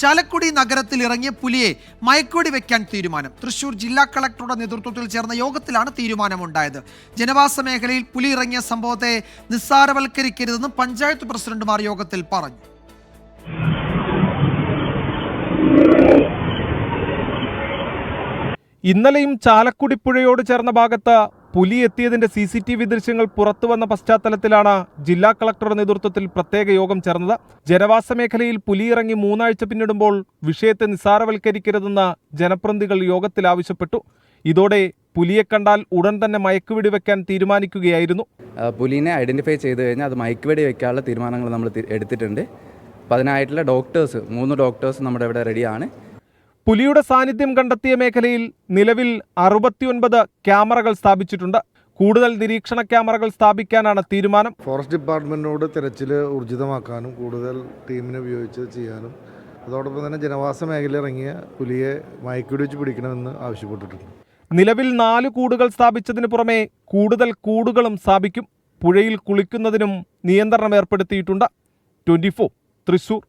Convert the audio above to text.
ചാലക്കുടി നഗരത്തിൽ ഇറങ്ങിയ പുലിയെ മയക്കുവെടി വെക്കാൻ തീരുമാനം. തൃശൂർ ജില്ലാ കളക്ടറുടെ നേതൃത്വത്തിൽ ചേർന്ന യോഗത്തിലാണ് തീരുമാനമുണ്ടായത്. ജനവാസ മേഖലയിൽ പുലി ഇറങ്ങിയ സംഭവത്തെ നിസ്സാരവൽക്കരിക്കരുതെന്ന് പഞ്ചായത്ത് പ്രസിഡന്റുമാർ യോഗത്തിൽ പറഞ്ഞു. ഇന്നലെയും ചാലക്കുടി പുഴയോട് ചേർന്ന ഭാഗത്ത് പുലി എത്തിയതിന്റെ CCTV ദൃശ്യങ്ങൾ പുറത്തുവന്ന പശ്ചാത്തലത്തിലാണ് ജില്ലാ കളക്ടറുടെ നേതൃത്വത്തിൽ പ്രത്യേക യോഗം ചേർന്നത്. ജനവാസ മേഖലയിൽ പുലി ഇറങ്ങി 3 ആഴ്ച പിന്നിടുമ്പോൾ വിഷയത്തെ നിസ്സാരവൽക്കരിക്കരുതെന്ന് ജനപ്രതിനിധികൾ യോഗത്തിൽ ആവശ്യപ്പെട്ടു. ഇതോടെ പുലിയെ കണ്ടാൽ ഉടൻ തന്നെ മയക്കുവെടി വെക്കാൻ തീരുമാനിക്കുകയായിരുന്നു. പുലിനെ ഐഡന്റിഫൈ ചെയ്ത് കഴിഞ്ഞാൽ അത് മയക്കുവെടി വെക്കാനുള്ള തീരുമാനങ്ങൾ നമ്മൾ എടുത്തിട്ടുണ്ട്. അപ്പോൾ അതിനായിട്ടുള്ള 3 ഡോക്ടേഴ്സ് നമ്മുടെ ഇവിടെ റെഡിയാണ്. പുലിയുടെ സാന്നിധ്യം കണ്ടെത്തിയ മേഖലയിൽ നിലവിൽ 69 ക്യാമറകൾ സ്ഥാപിച്ചിട്ടുണ്ട്. കൂടുതൽ നിരീക്ഷണ ക്യാമറകൾ സ്ഥാപിക്കാനാണ് തീരുമാനം. ഫോറസ്റ്റ് ഡിപ്പാർട്ട്മെന്റിനോട് തെരച്ചിൽ ഊർജിതമാക്കാനും കൂടുതൽ ടീമിനെ ഉപയോഗിച്ച് ചെയ്യാനും അതോടൊപ്പം തന്നെ ജനവാസ മേഖലയിൽ ഇറങ്ങിയ പുലിയെ മയക്കുവെടി വെച്ച് പിടിക്കണമെന്ന് ആവശ്യപ്പെട്ടിട്ടുണ്ട്. നിലവിൽ 4 കൂടുകൾ സ്ഥാപിച്ചതിന് പുറമെ കൂടുതൽ കൂടുകളും സ്ഥാപിക്കും. പുഴയിൽ കുളിക്കുന്നതിനും നിയന്ത്രണം ഏർപ്പെടുത്തിയിട്ടുണ്ട്. 24 തൃശൂർ.